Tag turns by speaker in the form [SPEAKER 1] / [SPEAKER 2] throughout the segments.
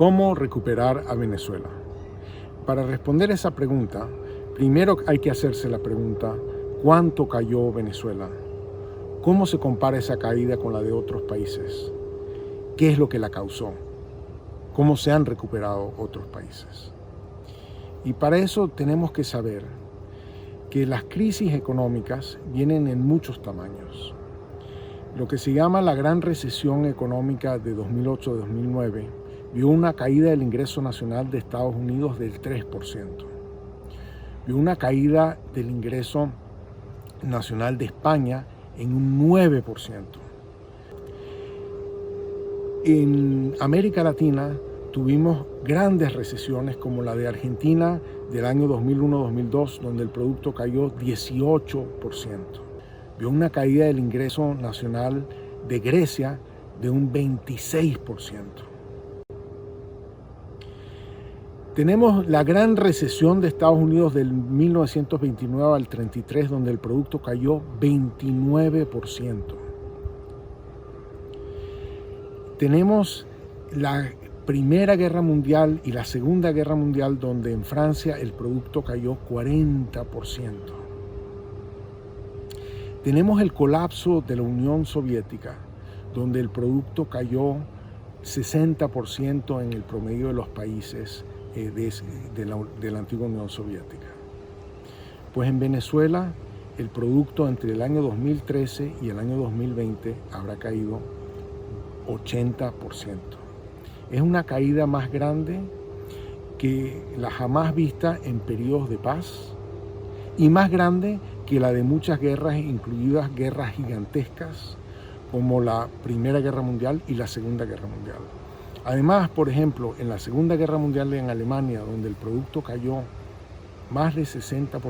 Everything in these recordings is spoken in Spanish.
[SPEAKER 1] ¿Cómo recuperar a Venezuela? Para responder esa pregunta, primero hay que hacerse la pregunta, ¿cuánto cayó Venezuela? ¿Cómo se compara esa caída con la de otros países? ¿Qué es lo que la causó? ¿Cómo se han recuperado otros países? Y para eso tenemos que saber que las crisis económicas vienen en muchos tamaños. Lo que se llama la gran recesión económica de 2008-2009 vio una caída del ingreso nacional de Estados Unidos del 3%. Vio una caída del ingreso nacional de España en un 9%. En América Latina tuvimos grandes recesiones como la de Argentina del año 2001-2002, donde el producto cayó 18%. Vio una caída del ingreso nacional de Grecia de un 26%. Tenemos la gran recesión de Estados Unidos del 1929 al 33, donde el producto cayó 29%. Tenemos la Primera Guerra Mundial y la Segunda Guerra Mundial, donde en Francia el producto cayó 40%. Tenemos el colapso de la Unión Soviética, donde el producto cayó 60% en el promedio de los países de la antigua Unión Soviética. Pues en Venezuela el producto entre el año 2013 y el año 2020 habrá caído 80%. Es una caída más grande que la jamás vista en periodos de paz y más grande que la de muchas guerras, incluidas guerras gigantescas como la Primera Guerra Mundial y la Segunda Guerra Mundial. Además, por ejemplo, en la Segunda Guerra Mundial en Alemania, donde el producto cayó más de 60%,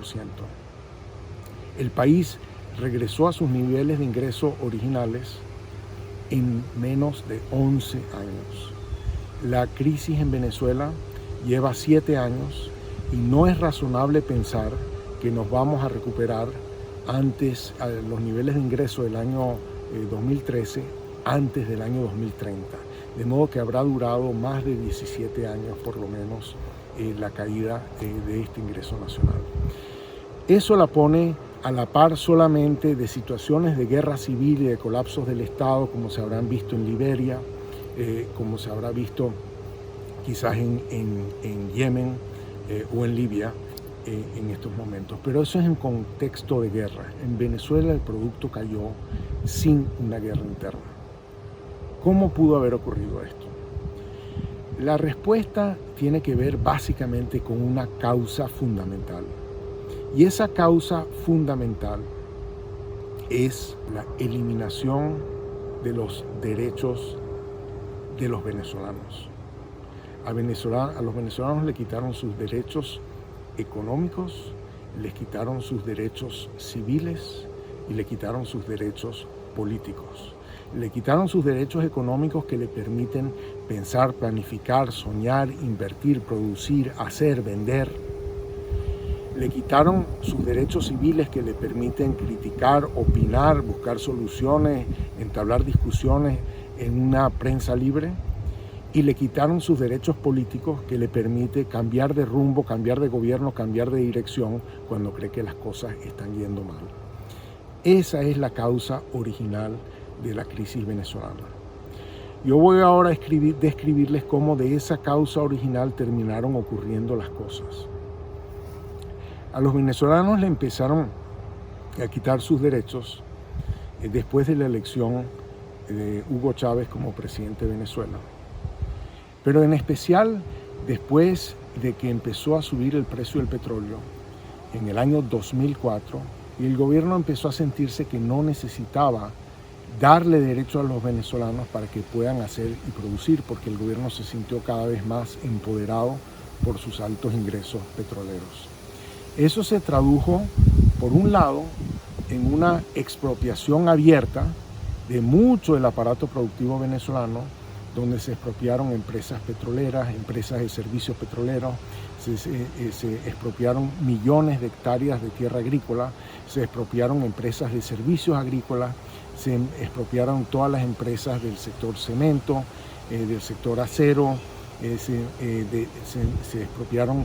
[SPEAKER 1] el país regresó a sus niveles de ingreso originales en menos de 11 años. La crisis en Venezuela lleva 7 años y no es razonable pensar que nos vamos a recuperar antes a los niveles de ingreso del año 2013, antes del año 2030. De modo que habrá durado más de 17 años por lo menos la caída de este ingreso nacional. Eso la pone a la par solamente de situaciones de guerra civil y de colapsos del Estado, como se habrán visto en Liberia, como se habrá visto quizás en Yemen o en Libia en estos momentos. Pero eso es en contexto de guerra. En Venezuela el producto cayó sin una guerra interna. ¿Cómo pudo haber ocurrido esto? La respuesta tiene que ver básicamente con una causa fundamental. Y esa causa fundamental es la eliminación de los derechos de los venezolanos. A los venezolanos le quitaron sus derechos económicos, les quitaron sus derechos civiles y le quitaron sus derechos políticos. Le quitaron sus derechos económicos que le permiten pensar, planificar, soñar, invertir, producir, hacer, vender. Le quitaron sus derechos civiles que le permiten criticar, opinar, buscar soluciones, entablar discusiones en una prensa libre. Y le quitaron sus derechos políticos que le permite cambiar de rumbo, cambiar de gobierno, cambiar de dirección cuando cree que las cosas están yendo mal. Esa es la causa original de la crisis venezolana. Yo voy ahora a describirles cómo de esa causa original terminaron ocurriendo las cosas. A los venezolanos le empezaron a quitar sus derechos después de la elección de Hugo Chávez como presidente de Venezuela. Pero en especial después de que empezó a subir el precio del petróleo en el año 2004 y el gobierno empezó a sentirse que no necesitaba darle derecho a los venezolanos para que puedan hacer y producir, porque el gobierno se sintió cada vez más empoderado por sus altos ingresos petroleros. Eso se tradujo, por un lado, en una expropiación abierta de mucho del aparato productivo venezolano, donde se expropiaron empresas petroleras, empresas de servicios petroleros, se expropiaron millones de hectáreas de tierra agrícola, se expropiaron empresas de servicios agrícolas, se expropiaron todas las empresas del sector cemento, del sector acero, se expropiaron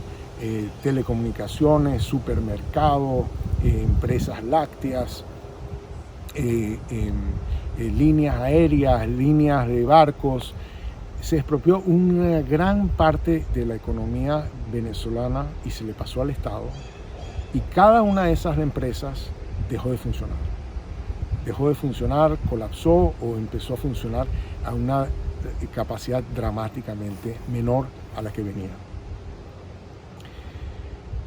[SPEAKER 1] telecomunicaciones, supermercados, empresas lácteas, líneas aéreas, líneas de barcos. Se expropió una gran parte de la economía venezolana y se le pasó al Estado. Y cada una de esas empresas dejó de funcionar. Dejó de funcionar, colapsó o empezó a funcionar a una capacidad dramáticamente menor a la que venía.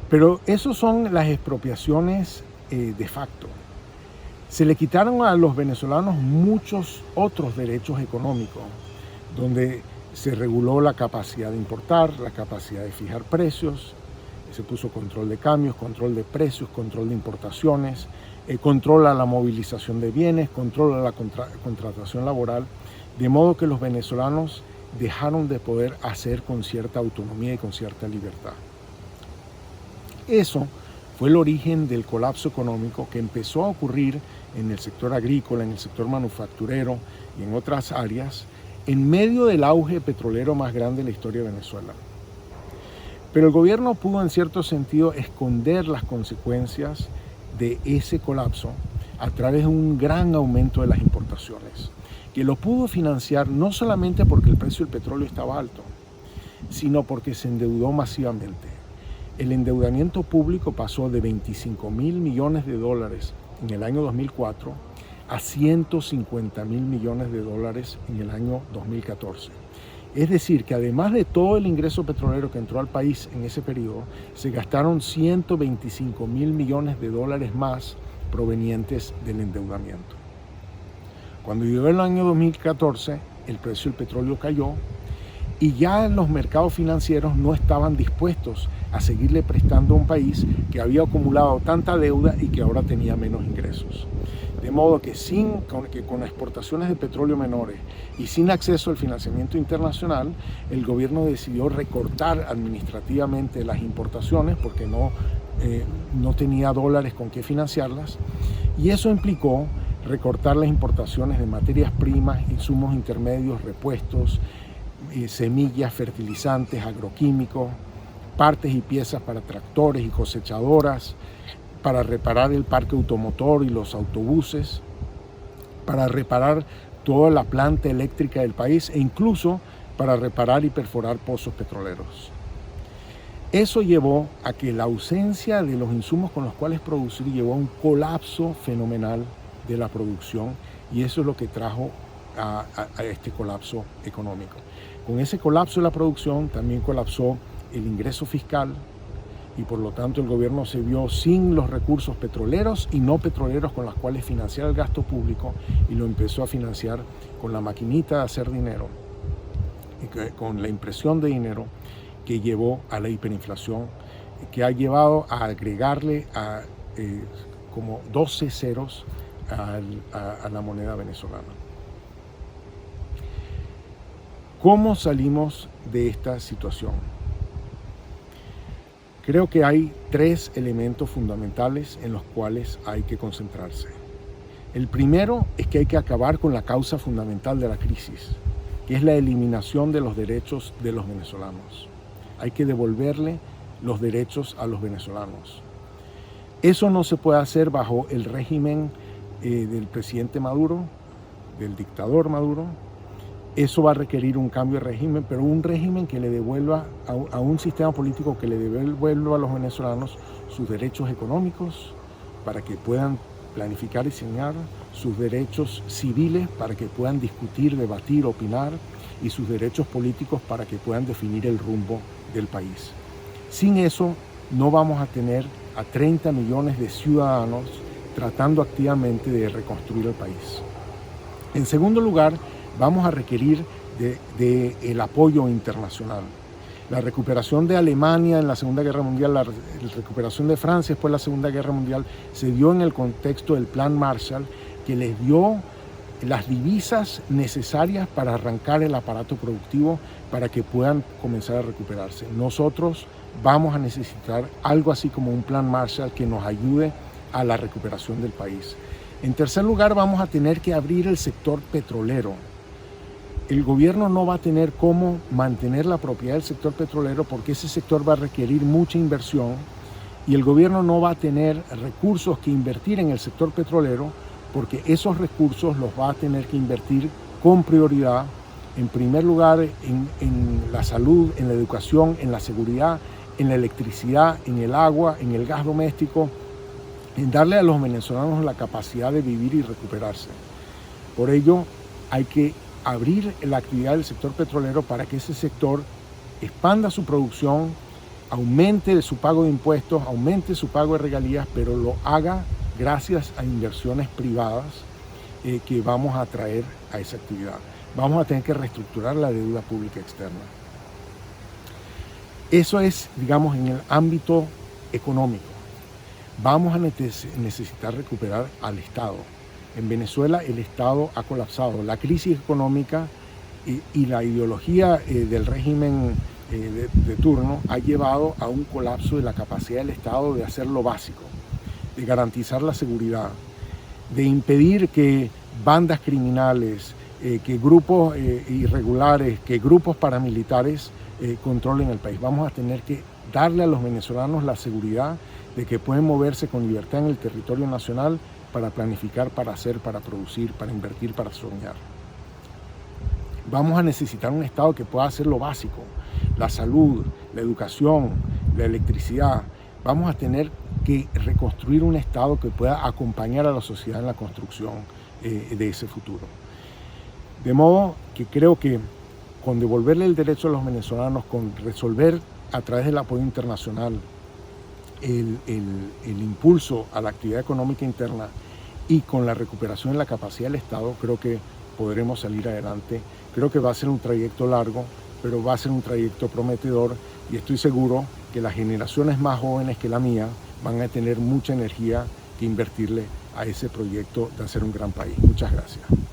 [SPEAKER 1] Pero esas son las expropiaciones de facto. Se le quitaron a los venezolanos muchos otros derechos económicos, donde se reguló la capacidad de importar, la capacidad de fijar precios, se puso control de cambios, control de precios, control de importaciones, control a la movilización de bienes, control a la contratación laboral, de modo que los venezolanos dejaron de poder hacer con cierta autonomía y con cierta libertad. Eso fue el origen del colapso económico que empezó a ocurrir en el sector agrícola, en el sector manufacturero y en otras áreas, en medio del auge petrolero más grande de la historia de Venezuela. Pero el gobierno pudo en cierto sentido esconder las consecuencias de ese colapso a través de un gran aumento de las importaciones, que lo pudo financiar no solamente porque el precio del petróleo estaba alto, sino porque se endeudó masivamente. El endeudamiento público pasó de 25.000 millones de dólares en el año 2004 a 150.000 millones de dólares en el año 2014. Es decir, que además de todo el ingreso petrolero que entró al país en ese periodo, se gastaron 125.000 millones de dólares más provenientes del endeudamiento. Cuando llegó el año 2014, el precio del petróleo cayó y ya los mercados financieros no estaban dispuestos a seguirle prestando a un país que había acumulado tanta deuda y que ahora tenía menos ingresos. De modo que con exportaciones de petróleo menores y sin acceso al financiamiento internacional, el gobierno decidió recortar administrativamente las importaciones porque no tenía dólares con qué financiarlas, y eso implicó recortar las importaciones de materias primas, insumos intermedios, repuestos, semillas, fertilizantes, agroquímicos, partes y piezas para tractores y cosechadoras, para reparar el parque automotor y los autobuses, para reparar toda la planta eléctrica del país e incluso para reparar y perforar pozos petroleros. Eso llevó a que la ausencia de los insumos con los cuales producir llevó a un colapso fenomenal de la producción, y eso es lo que trajo a este colapso económico. Con ese colapso de la producción también colapsó el ingreso fiscal, y por lo tanto el gobierno se vio sin los recursos petroleros y no petroleros con los cuales financiar el gasto público, y lo empezó a financiar con la maquinita de hacer dinero, y con la impresión de dinero, que llevó a la hiperinflación, que ha llevado a agregarle como 12 ceros a la moneda venezolana. ¿Cómo salimos de esta situación? Creo que hay 3 elementos fundamentales en los cuales hay que concentrarse. El primero es que hay que acabar con la causa fundamental de la crisis, que es la eliminación de los derechos de los venezolanos. Hay que devolverle los derechos a los venezolanos. Eso no se puede hacer bajo el régimen del presidente Maduro, del dictador Maduro. Eso va a requerir un cambio de régimen, pero un régimen que le devuelva a un sistema político que le devuelva a los venezolanos sus derechos económicos para que puedan planificar y diseñar, sus derechos civiles para que puedan discutir, debatir, opinar, y sus derechos políticos para que puedan definir el rumbo del país. Sin eso no vamos a tener a 30 millones de ciudadanos tratando activamente de reconstruir el país. En segundo lugar, vamos a requerir del apoyo internacional. La recuperación de Alemania en la Segunda Guerra Mundial, la recuperación de Francia después de la Segunda Guerra Mundial, se dio en el contexto del Plan Marshall, que les dio las divisas necesarias para arrancar el aparato productivo para que puedan comenzar a recuperarse. Nosotros vamos a necesitar algo así como un Plan Marshall que nos ayude a la recuperación del país. En tercer lugar, vamos a tener que abrir el sector petrolero. el gobierno no va a tener cómo mantener la propiedad del sector petrolero porque ese sector va a requerir mucha inversión y el gobierno no va a tener recursos que invertir en el sector petrolero porque esos recursos los va a tener que invertir con prioridad, en primer lugar en la salud, en la educación, en la seguridad, en la electricidad, en el agua, en el gas doméstico, en darle a los venezolanos la capacidad de vivir y recuperarse. Por ello, hay que abrir la actividad del sector petrolero para que ese sector expanda su producción, aumente su pago de impuestos, aumente su pago de regalías, pero lo haga gracias a inversiones privadas que vamos a atraer a esa actividad. Vamos a tener que reestructurar la deuda pública externa. Eso es, digamos, en el ámbito económico. Vamos a necesitar recuperar al Estado. En Venezuela el Estado ha colapsado. La crisis económica y la ideología del régimen de turno ha llevado a un colapso de la capacidad del Estado de hacer lo básico, de garantizar la seguridad, de impedir que bandas criminales, que grupos irregulares, que grupos paramilitares controlen el país. Vamos a tener que darle a los venezolanos la seguridad de que pueden moverse con libertad en el territorio nacional para planificar, para hacer, para producir, para invertir, para soñar. Vamos a necesitar un Estado que pueda hacer lo básico, la salud, la educación, la electricidad. Vamos a tener que reconstruir un Estado que pueda acompañar a la sociedad en la construcción de ese futuro. De modo que creo que con devolverle el derecho a los venezolanos, con resolver a través del apoyo internacional el impulso a la actividad económica interna y con la recuperación de la capacidad del Estado, creo que podremos salir adelante. Creo que va a ser un trayecto largo, pero va a ser un trayecto prometedor y estoy seguro que las generaciones más jóvenes que la mía van a tener mucha energía que invertirle a ese proyecto de hacer un gran país. Muchas gracias.